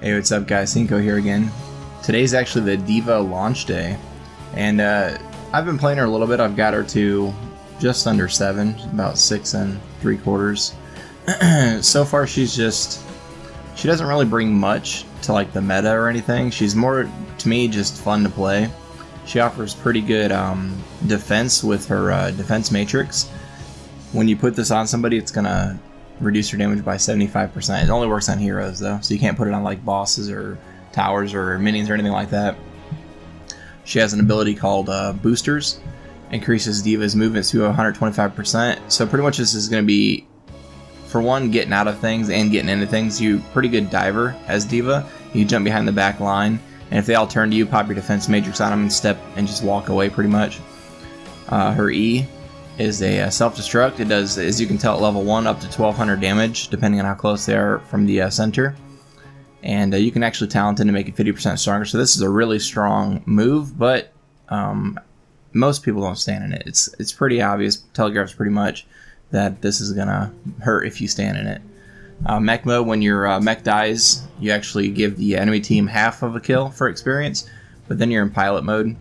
Hey, what's up guys, Hinkgo here again. Today's actually the D.Va launch day, and I've been playing her a little bit. I've got her to just under 7, about 6 3/4. So far she doesn't really bring much to like the meta or anything. She's more, to me, just fun to play. She offers pretty good defense with her defense matrix. When you put this on somebody, it's gonna reduce your damage by 75%. It only works on heroes though, so you can't put it on like bosses or towers or minions or anything like that. She has an ability called Boosters. Increases D.Va's movement to 125%. So pretty much this is going to be, for one, getting out of things and getting into things. You're pretty good diver as D.Va. You jump behind the back line, and if they all turn to you, pop your defense matrix on them and step and just walk away pretty much. Her E is a self-destruct. It does, as you can tell, at level 1 up to 1200 damage, depending on how close they are from the center. And you can actually talent it to make it 50% stronger. So this is a really strong move, but most people don't stand in it. It's pretty obvious, telegraphs pretty much, that this is gonna hurt if you stand in it. Mech mode, when your mech dies, you actually give the enemy team half of a kill for experience, but then you're in pilot mode,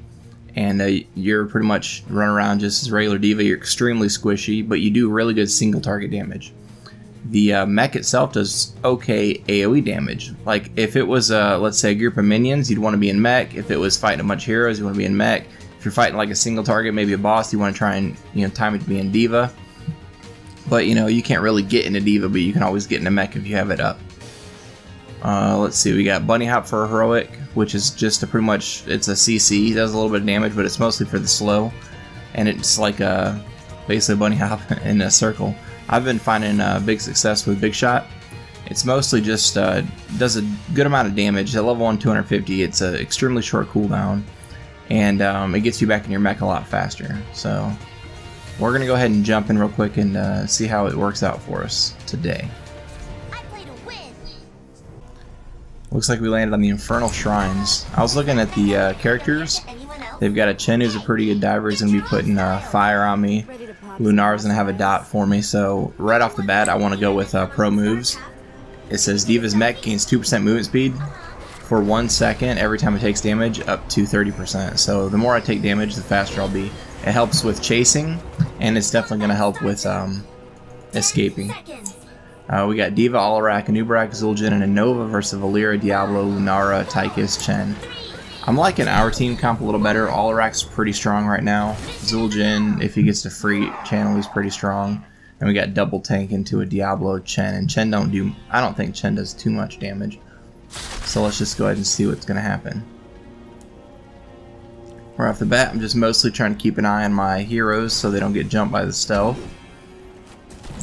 and you're pretty much run around just as regular D.Va. You're extremely squishy, but you do really good single target damage. The mech itself does okay AoE damage. Like if it was let's say a group of minions, you'd want to be in mech. If it was fighting a bunch of heroes, you want to be in mech. If you're fighting like a single target, maybe a boss, you want to try and time it to be in D.Va. But you can't really get into D.Va, but you can always get into mech if you have it up. Let's see, we got Bunny Hop for a heroic, which is just a pretty much, it's a CC. It does a little bit of damage, but it's mostly for the slow, and it's like basically a bunny hop in a circle. I've been finding big success with Big Shot. It's mostly just does a good amount of damage. At level 1 250, it's an extremely short cooldown, and it gets you back in your mech a lot faster. So we're gonna go ahead and jump in real quick and see how it works out for us today. Looks like we landed on the Infernal Shrines. I was looking at the characters. They've got a Chen who's a pretty good diver. He's gonna be putting fire on me. Lunar's gonna have a dot for me. So right off the bat, I want to go with pro moves. It says D.Va's mech gains 2% movement speed for 1 second every time it takes damage, up to 30%. So the more I take damage, the faster I'll be. It helps with chasing, and it's definitely gonna help with escaping. We got D.Va, Alarak, Anubarak, Zul'jin, and Nova versus Valeera, Diablo, Lunara, Tychus, Chen. I'm liking our team comp a little better. Alarak's pretty strong right now. Zul'jin, if he gets to free channel, he's pretty strong. And we got double tank into a Diablo, Chen, and Chen I don't think Chen does too much damage. So let's just go ahead and see what's gonna happen. Right off the bat, I'm just mostly trying to keep an eye on my heroes so they don't get jumped by the stealth.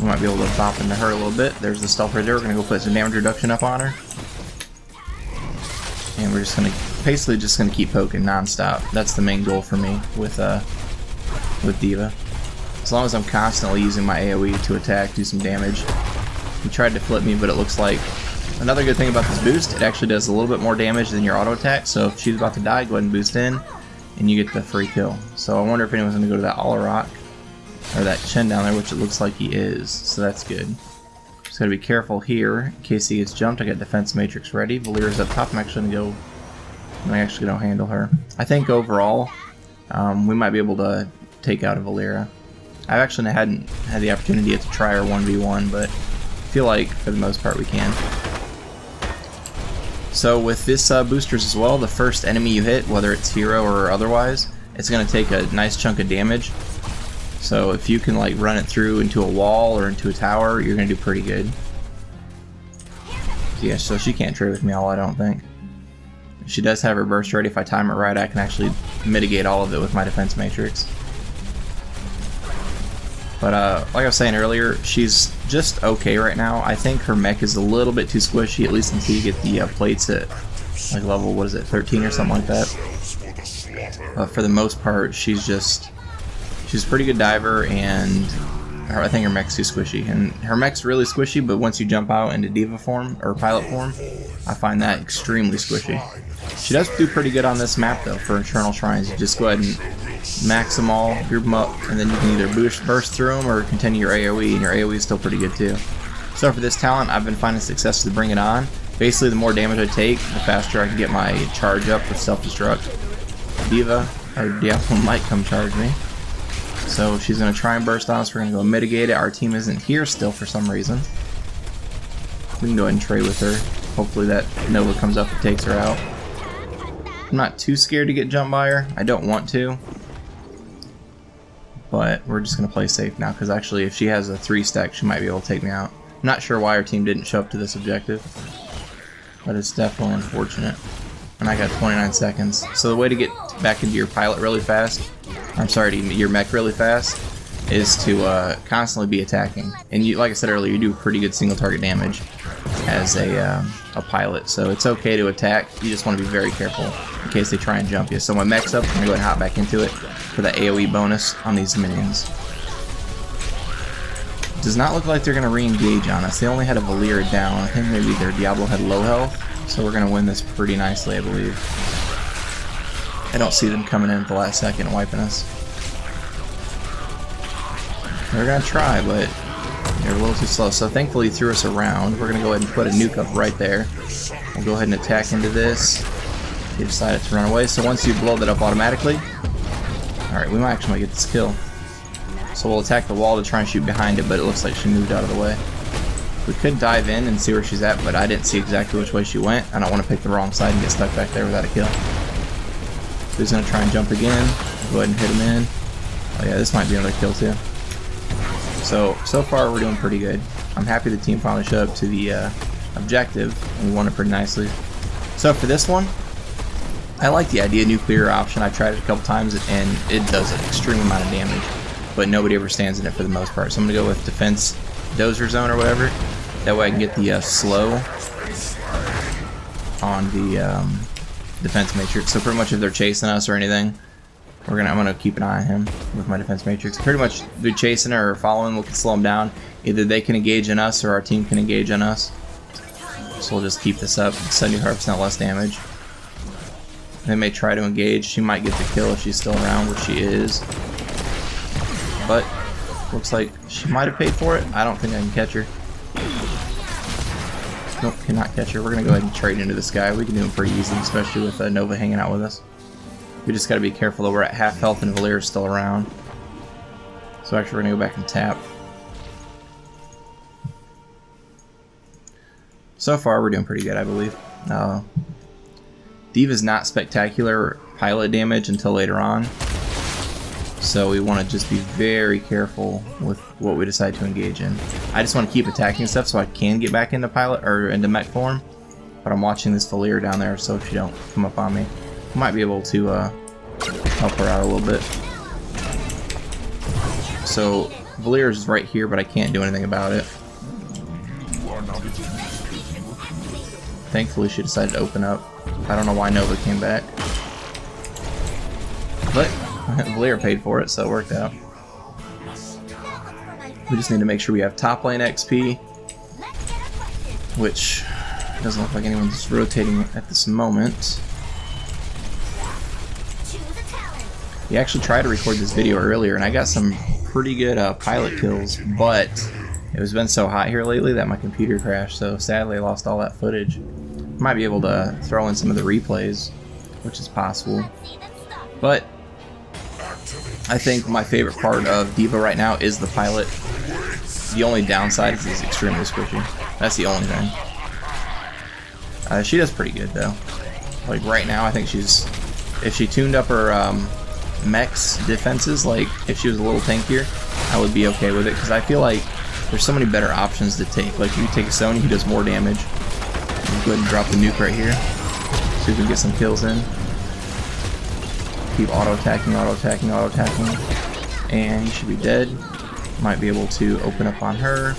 We might be able to bop into her a little bit. There's the stealth right there. We're gonna go put some damage reduction up on her. And we're just basically just gonna keep poking non-stop. That's the main goal for me with D.Va. As long as I'm constantly using my AoE to attack, do some damage. He tried to flip me, but it looks like another good thing about this boost, it actually does a little bit more damage than your auto attack. So if she's about to die, go ahead and boost in, and you get the free kill. So I wonder if anyone's gonna go to that Alarak or that Chen down there, which it looks like he is. So that's good. Just gotta be careful here in case he gets jumped. I got defense matrix ready. Valeera's up top. I'm actually gonna handle her. I think overall, we might be able to take out a Valeera. I actually hadn't had the opportunity yet to try her 1v1, but I feel like for the most part we can. So with this boosters as well, the first enemy you hit, whether it's hero or otherwise, it's gonna take a nice chunk of damage. So if you can like run it through into a wall or into a tower, you're gonna do pretty good. Yeah, so she can't trade with me all, I don't think. She does have her burst ready. If I time it right, I can actually mitigate all of it with my defense matrix. But like I was saying earlier, she's just okay right now. I think her mech is a little bit too squishy, at least until you get the plates at like level, what is it, 13 or something like that. But for the most part, she's a pretty good diver, and I think her mech's too squishy. And her mech's really squishy, but once you jump out into D.Va form, or pilot form, I find that extremely squishy. She does do pretty good on this map though for Infernal Shrines. You just go ahead and max them all, group them up, and then you can either burst through them or continue your AoE, and your AoE is still pretty good too. So for this talent, I've been finding success to bring it on, Basically, the more damage I take, the faster I can get my charge up with self-destruct. D.Va, or Diablo, might come charge me. So she's going to try and burst on us. We're going to go mitigate it. Our team isn't here still for some reason. We can go ahead and trade with her. Hopefully that Nova comes up and takes her out. I'm not too scared to get jumped by her. I don't want to. But we're just going to play safe now, because actually if she has a 3-stack, she might be able to take me out. I'm not sure why our team didn't show up to this objective, but it's definitely unfortunate. And I got 29 seconds. So the way to get back into your pilot really fast, I'm sorry, to your mech really fast, is to constantly be attacking. And you, like I said earlier, you do pretty good single target damage as a pilot, so it's okay to attack. You just want to be very careful in case they try and jump you. So my mech's up, I'm going to go ahead and hop back into it for the AoE bonus on these minions. Does not look like they're going to re-engage on us. They only had a Valeera down. I think maybe their Diablo had low health, so we're going to win this pretty nicely, I believe. I don't see them coming in at the last second and wiping us. They're going to try, but they're a little too slow. So thankfully he threw us around. We're going to go ahead and put a nuke up right there. We'll go ahead and attack into this. He decided to run away, so once you blow that up automatically, alright, we might actually get this kill. So we'll attack the wall to try and shoot behind it, but it looks like she moved out of the way. We could dive in and see where she's at, but I didn't see exactly which way she went. I don't want to pick the wrong side and get stuck back there without a kill. Who's going to try and jump again? Go ahead and hit him in. Oh yeah, this might be another kill too. So far we're doing pretty good. I'm happy the team finally showed up to the objective, and we won it pretty nicely. So for this one, I like the idea nuclear option. I tried it a couple times and it does an extreme amount of damage, but nobody ever stands in it for the most part. So I'm going to go with defense dozer zone or whatever. That way I can get the slow on the defense matrix. So pretty much if they're chasing us or anything, I'm gonna keep an eye on him with my defense matrix. Pretty much they're chasing her or following, we can slow them down. Either they can engage on us or our team can engage on us. So we'll just keep this up. 75% less damage. They may try to engage. She might get the kill if she's still around, which she is. But looks like she might have paid for it. I don't think I can catch her. Nope, cannot catch her. We're gonna go ahead and trade into this guy. We can do him pretty easy, especially with Nova hanging out with us. We just gotta be careful that we're at half health and Valeera's still around. So actually we're gonna go back and tap. So far we're doing pretty good, I believe. D.Va's not spectacular pilot damage until later on. So we want to just be very careful with what we decide to engage in. I just want to keep attacking stuff so I can get back into pilot or into mech form. But I'm watching this Valeera down there, so if she don't come up on me, I might be able to help her out a little bit. So Valeera's right here, but I can't do anything about it. Thankfully she decided to open up. I don't know why Nova came back. But Valeera paid for it, so it worked out. We just need to make sure we have top lane XP, which doesn't look like anyone's rotating at this moment. He actually tried to record this video earlier, and I got some pretty good pilot kills, but it has been so hot here lately that my computer crashed, so sadly I lost all that footage. Might be able to throw in some of the replays, which is possible. But I think my favorite part of D.Va right now is the pilot. The only downside is it's extremely squishy. That's the only thing. She does pretty good though. Like right now I think she's, if she tuned up her mech's defenses, like if she was a little tankier, I would be okay with it, because I feel like there's so many better options to take. Like you take a Sony who does more damage. Go ahead and drop the nuke right here so we can get some kills in. Keep auto-attacking, auto-attacking, auto-attacking. And he should be dead. Might be able to open up on her.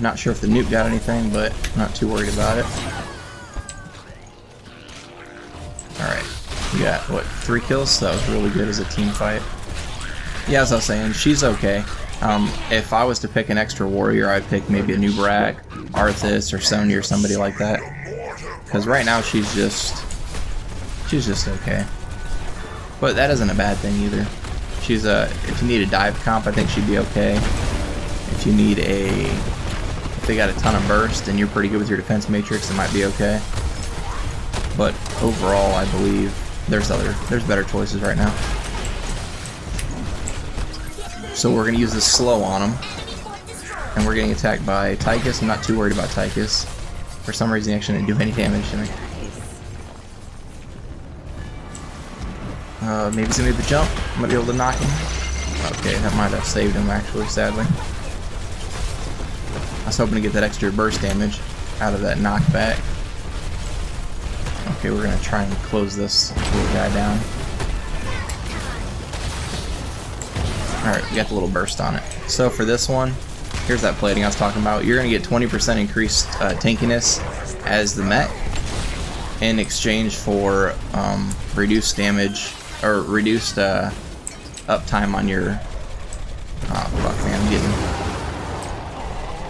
Not sure if the nuke got anything, but not too worried about it. Alright. We got, what, 3 kills? So that was really good as a team fight. Yeah, as I was saying, she's okay. If I was to pick an extra warrior, I'd pick maybe a new Brack, Arthas, or Sony, or somebody like that. Because right now she's just okay. But that isn't a bad thing either. She's if you need a dive comp, I think she'd be okay. If you need a they got a ton of burst and you're pretty good with your defense matrix, it might be okay. But overall, I believe there's better choices right now. So we're gonna use the slow on him, and we're getting attacked by Tychus. I'm not too worried about Tychus. For some reason, he actually didn't do any damage to me. Maybe he's gonna do the jump. I might be able to knock him. Okay, that might have saved him actually, sadly. I was hoping to get that extra burst damage out of that knockback. Okay, we're gonna try and close this little guy down. Alright, we got the little burst on it. So for this one, here's that plating I was talking about. You're gonna get 20% increased tankiness as the mech in exchange for reduced damage or reduced uptime on your. Oh fuck, man, I'm getting.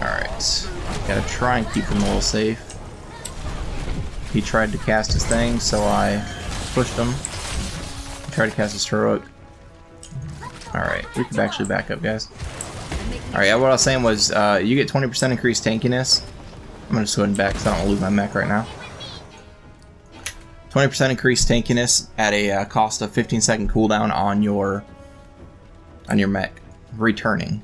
Alright, gotta try and keep him a little safe. He tried to cast his thing, so I pushed him. He tried to cast his heroic. Alright, we could actually back up, guys. Alright, what I was saying was, you get 20% increased tankiness. I'm gonna just go ahead and back because I don't want to lose my mech right now. 20% increased tankiness at a cost of 15-second cooldown on your mech, returning.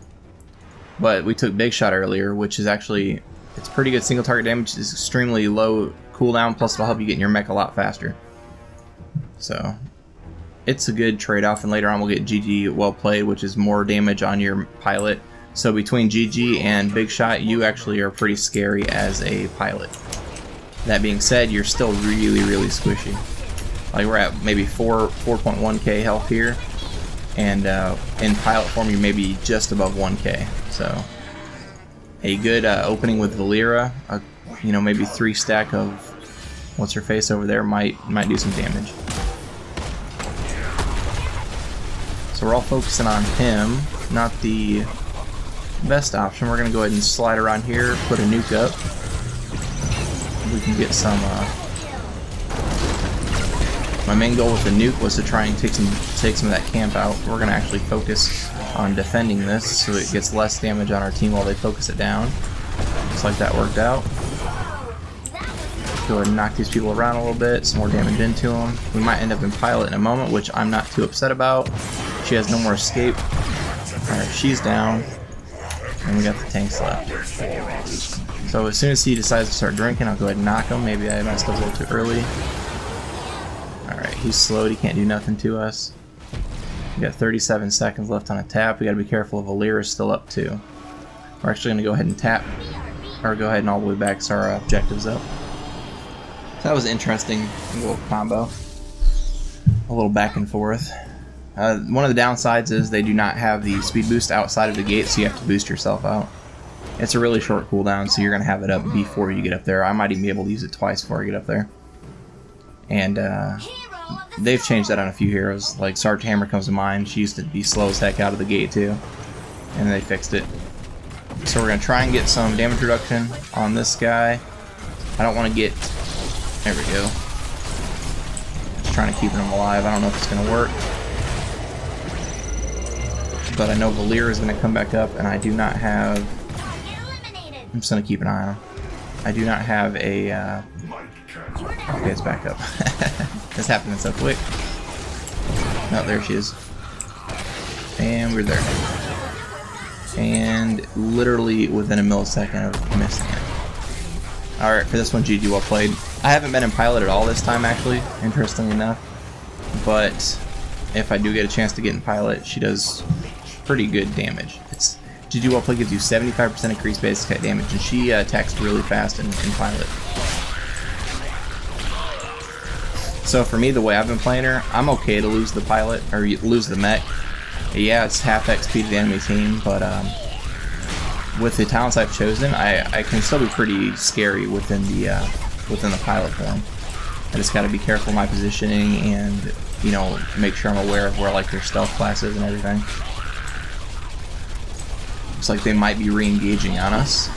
But we took Big Shot earlier, which is actually, it's pretty good single target damage, it's extremely low cooldown, plus it'll help you get in your mech a lot faster. So, it's a good trade-off, and later on we'll get GG well played, which is more damage on your pilot. So between GG and Big Shot, you actually are pretty scary as a pilot. That being said, you're still really, really squishy. Like we're at maybe 4.1k health here, and in pilot form you're maybe just above 1k. So a good opening with Valera, you know, maybe 3 stack of what's her face over there might do some damage. So we're all focusing on him, not the best option. We're gonna go ahead and slide around here, put a nuke up. We can get some. My main goal with the nuke was to try and take some of that camp out. We're gonna actually focus on defending this, so it gets less damage on our team while they focus it down. Looks like that worked out. Go ahead and knock these people around a little bit, some more damage into them. We might end up in pilot in a moment, which I'm not too upset about. She has no more escape. Alright, she's down. And we got the tanks left. So as soon as he decides to start drinking, I'll go ahead and knock him. Maybe I messed up a little too early. Alright, he's slowed. He can't do nothing to us. We got 37 seconds left on a tap. We gotta be careful if Valera's still up too. We're actually gonna go ahead and tap, or go ahead and all the way back so our objective's up. So that was an interesting little combo. A little back and forth. One of the downsides is they do not have the speed boost outside of the gate, so you have to boost yourself out. It's a really short cooldown, so you're going to have it up before you get up there. I might even be able to use it twice before I get up there. And they've changed that on a few heroes. Like Sergeant Hammer comes to mind. She used to be slow as heck out of the gate too. And they fixed it. So we're going to try and get some damage reduction on this guy. I don't want to get... There we go. Just trying to keep him alive. I don't know if it's going to work. But I know Valera is going to come back up, and I do not have... I'm just going to keep an eye on him. I do not have a... Okay, it's back up. It's happening so quick. Oh, there she is. And we're there. And literally within a millisecond of missing it. Alright, for this one, GG, well played. I haven't been in pilot at all this time, actually, interestingly enough. But if I do get a chance to get in pilot, she does pretty good damage. It's GG well played gives you 75% increased basic attack damage, and she attacks really fast in pilot. So for me, the way I've been playing her, I'm okay to lose the pilot, or lose the mech. Yeah, it's half XP to the enemy team, but with the talents I've chosen, I can still be pretty scary within the pilot form. I just got to be careful of my positioning and, you know, make sure I'm aware of where like their stealth class is and everything. Looks like they might be re-engaging on us.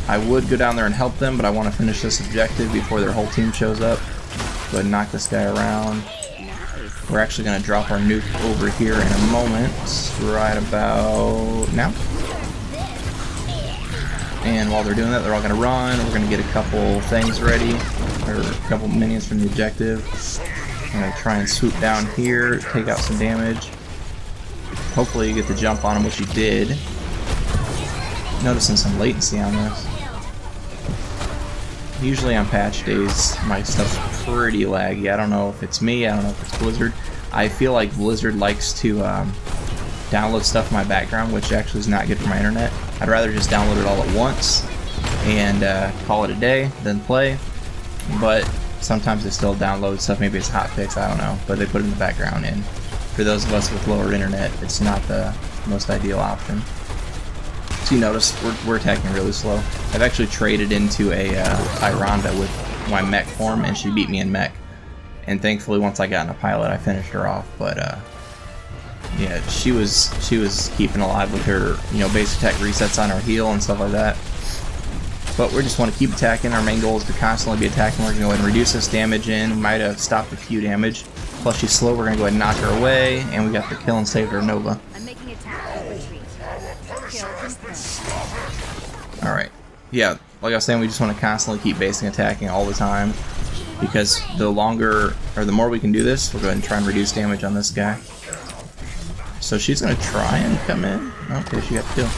I would go down there and help them, but I want to finish this objective before their whole team shows up. Go ahead and knock this guy around. We're actually going to drop our nuke over here in a moment, right about now. And while they're doing that, they're all going to run. We're going to get a couple things ready, or a couple minions from the objective. I'm going to try and swoop down here, take out some damage. Hopefully you get the jump on him, which you did. Noticing some latency on this. Usually on patch days, my stuff's pretty laggy. I don't know if it's me, I don't know if it's Blizzard. I feel like Blizzard likes to download stuff in my background, which actually is not good for my internet. I'd rather just download it all at once and call it a day than play. But sometimes they still download stuff, maybe it's hotfix, I don't know. But they put it in the background, and for those of us with lower internet, it's not the most ideal option. So you notice we're attacking really slow. I've actually traded into a Tyrande with my mech form, and she beat me in mech. And thankfully, once I got in a pilot, I finished her off. But yeah, she was keeping alive with her, you know, base attack resets on her heal and stuff like that. But we just want to keep attacking. Our main goal is to constantly be attacking. We're going to go ahead and reduce this damage in. We might have stopped the Q damage. Plus she's slow, we're going to go ahead and knock her away. And we got the kill and saved her Nova. Alright. Yeah, like I was saying, we just want to constantly keep basing attacking all the time. Because the longer, or the more we can do this, we'll go ahead and try and reduce damage on this guy. So she's going to try and come in. Okay, she got the kill.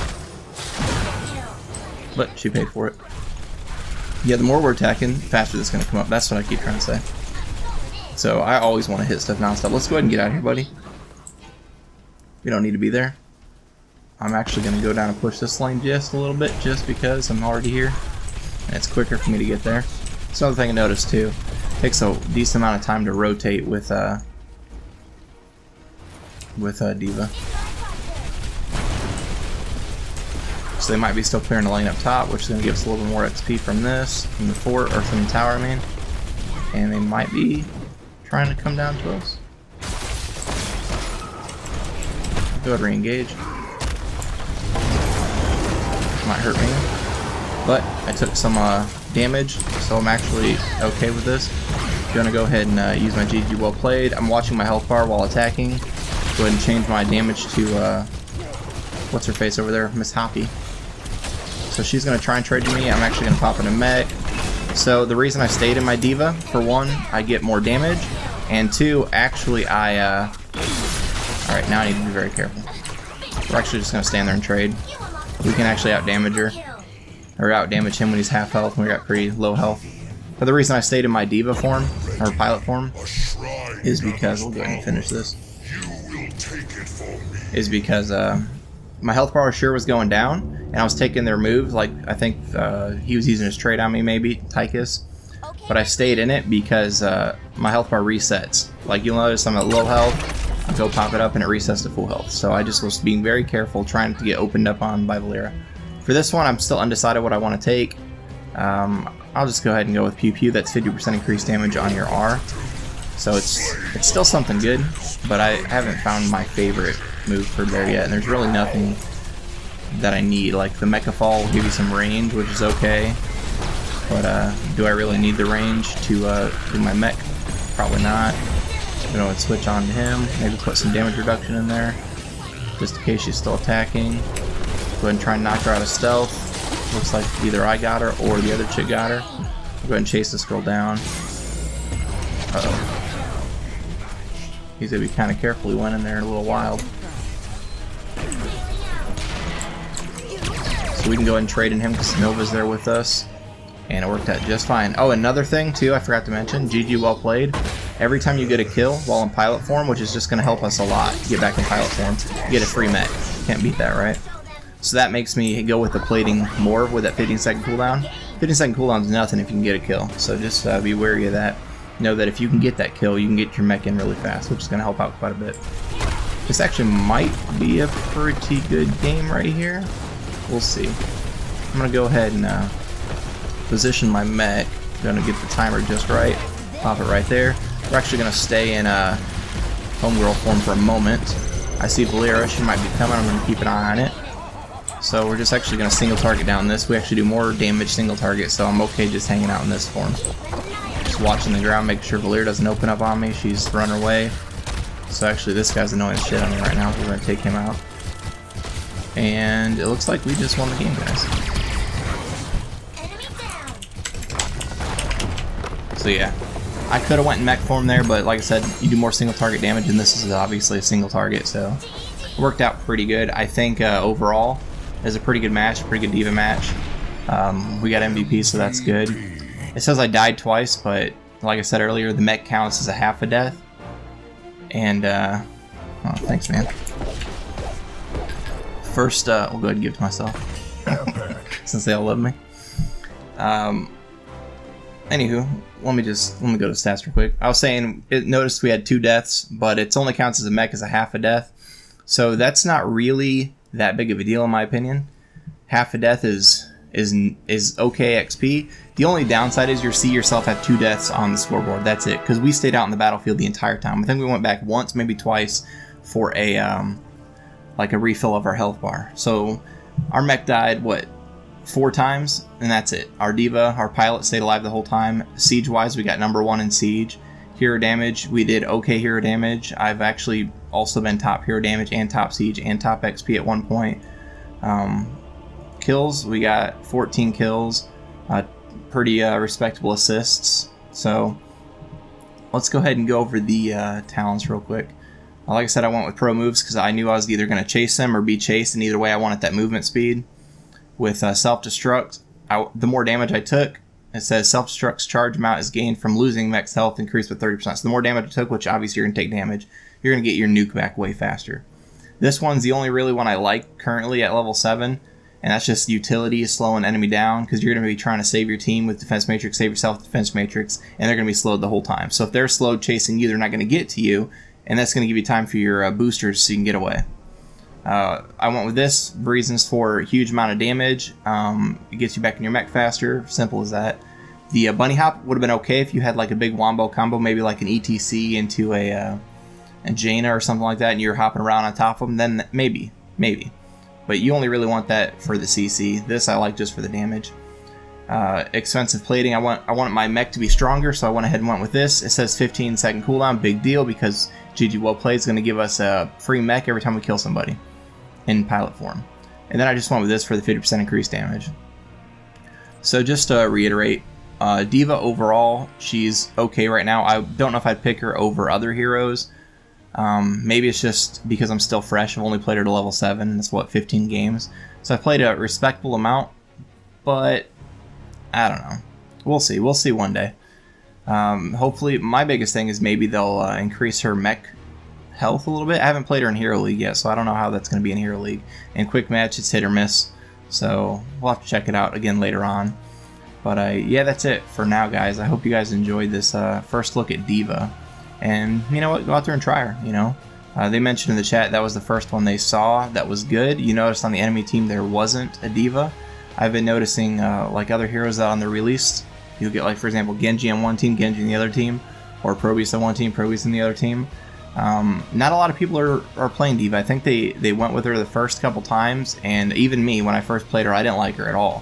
But she paid for it. Yeah, the more we're attacking, the faster this is going to come up. That's what I keep trying to say. So I always want to hit stuff nonstop. Let's go ahead and get out of here, buddy. We don't need to be there. I'm actually going to go down and push this lane just a little bit, just because I'm already here. And it's quicker for me to get there. That's another thing I noticed too. It takes a decent amount of time to rotate with D.Va. So they might be still clearing the lane up top, which is going to give us a little bit more XP from this, from the fort, or from the tower, I mean. And they might be trying to come down to us. Go ahead and re-engage. Might hurt me. But I took some damage, so I'm actually okay with this. Gonna go ahead and use my GG well played. I'm watching my health bar while attacking. Go ahead and change my damage to, what's her face over there? Miss Hoppy. So she's gonna try and trade to me. I'm actually gonna pop in a mech. So the reason I stayed in my D.Va, for one, I get more damage, and two, actually I, alright, now I need to be very careful. We're actually just gonna stand there and trade. We can actually outdamage her, or outdamage him when he's half health, when we got pretty low health. But the reason I stayed in my D.Va form, or pilot form, is because, we'll go ahead and finish this, is because my health bar sure was going down, and I was taking their moves, like I think he was using his trade on me maybe, Tychus, but I stayed in it because my health bar resets. Like you'll notice I'm at low health, I go pop it up and it resets to full health. So I just was being very careful, trying to get opened up on by Valeera. For this one, I'm still undecided what I want to take. I'll just go ahead and go with Pew Pew. That's 50% increased damage on your R. So it's still something good, but I haven't found my favorite move for there yet. And there's really nothing that I need. Like the Mecha Fall will give you some range, which is okay. But do I really need the range to do my mech? Probably not. I'm going to switch on to him, maybe put some damage reduction in there, just in case she's still attacking. Go ahead and try and knock her out of stealth. Looks like either I got her or the other chick got her. We'll go ahead and chase this girl down. Uh-oh. He's going to be kind of careful. He went in there a little wild. So we can go ahead and trade in him because Nova's there with us. And it worked out just fine. Oh, another thing too, I forgot to mention, GG well played. Every time you get a kill while in pilot form, which is just going to help us a lot to get back in pilot form, you get a free mech. Can't beat that, right? So that makes me go with the plating more with that 15-second cooldown. 15-second cooldown is nothing if you can get a kill, so just be wary of that. Know that if you can get that kill, you can get your mech in really fast, which is going to help out quite a bit. This actually might be a pretty good game right here. We'll see. I'm going to go ahead and position my mech. Going to get the timer just right. Pop it right there. We're actually going to stay in homegirl form for a moment. I see Valeera. She might be coming. I'm going to keep an eye on it. So we're just actually going to single target down this. We actually do more damage single target, so I'm okay just hanging out in this form. Just watching the ground, making sure Valeera doesn't open up on me. She's running away. So actually this guy's annoying shit on me right now. We're going to take him out. And it looks like we just won the game, guys. So yeah, I could have went in mech form there, but like I said, you do more single target damage, and this is obviously a single target, so it worked out pretty good. I think overall, it was a pretty good match, pretty good D.Va match. We got MVP, so that's good. It says I died twice, but like I said earlier, the mech counts as a half a death. And, oh, thanks, man. First, we'll go ahead and give it to myself, since they all love me. Anywho, let me go to stats real quick. I was saying, noticed we had 2 deaths, but it only counts as a mech as a half a death. So that's not really that big of a deal in my opinion. Half a death is okay XP. The only downside is you see yourself have 2 deaths on the scoreboard. That's it, because we stayed out in the battlefield the entire time. I think we went back once, maybe twice, for a like a refill of our health bar. So our mech died, what, 4 times, and that's it. Our D.Va, our pilot, stayed alive the whole time. Siege-wise, we got #1 in Siege. Hero damage, we did okay hero damage. I've actually also been top hero damage and top Siege and top XP at one point. Kills, we got 14 kills, pretty respectable assists. So let's go ahead and go over the talents real quick. Like I said, I went with pro moves because I knew I was either going to chase them or be chased, and either way I wanted that movement speed. With self-destruct, the more damage I took, it says self-destruct's charge amount is gained from losing mech's health increased by 30%. So the more damage I took, which obviously you're going to take damage, you're going to get your nuke back way faster. This one's the only really one I like currently at level 7, and that's just utility is slowing enemy down, because you're going to be trying to save your team with defense matrix, save yourself with defense matrix, and they're going to be slowed the whole time. So if they're slowed chasing you, they're not going to get to you, and that's going to give you time for your boosters so you can get away. I went with this reasons for a huge amount of damage. It gets you back in your mech faster, simple as that. The bunny hop would have been okay if you had like a big wombo combo, maybe like an ETC into a Jaina or something like that, and you're hopping around on top of them, then maybe. But you only really want that for the CC. This I like just for the damage. Expensive plating, I want my mech to be stronger, so I went ahead and went with this. It says 15-second cooldown, big deal, because GG well played is going to give us a free mech every time we kill somebody in pilot form. And then I just went with this for the 50% increased damage. So just to reiterate, D.Va overall, she's okay right now. I don't know if I'd pick her over other heroes. Maybe it's just because I'm still fresh. I've only played her to level 7. That's what, 15 games. So I played a respectable amount, but I don't know. We'll see. We'll see one day. Hopefully, my biggest thing is maybe they'll increase her mech health a little bit. I haven't played her in Hero League yet, so I don't know how that's going to be in Hero League. In Quick Match, it's hit or miss, so we'll have to check it out again later on. But yeah, that's it for now, guys. I hope you guys enjoyed this first look at D.Va. And you know what? Go out there and try her, you know. They mentioned in the chat that was the first one they saw that was good. You noticed on the enemy team there wasn't a D.Va. I've been noticing like other heroes that on the release, you'll get, like, for example, Genji on one team, Genji on the other team, or Probeast on one team, Probeast on the other team. Not a lot of people are playing D.Va. I think they went with her the first couple times, and even me, when I first played her, I didn't like her at all.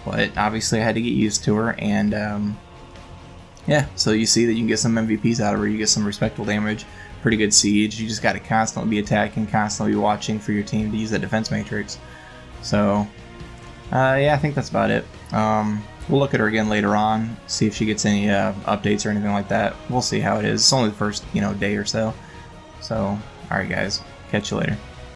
But obviously I had to get used to her, and yeah, so you see that you can get some MVPs out of her, you get some respectable damage, pretty good siege. You just got to constantly be attacking, constantly be watching for your team to use that defense matrix. So yeah, I think that's about it. We'll look at her again later on, see if she gets any updates or anything like that. We'll see how it is. It's only the first, day or so. So, alright guys, catch you later.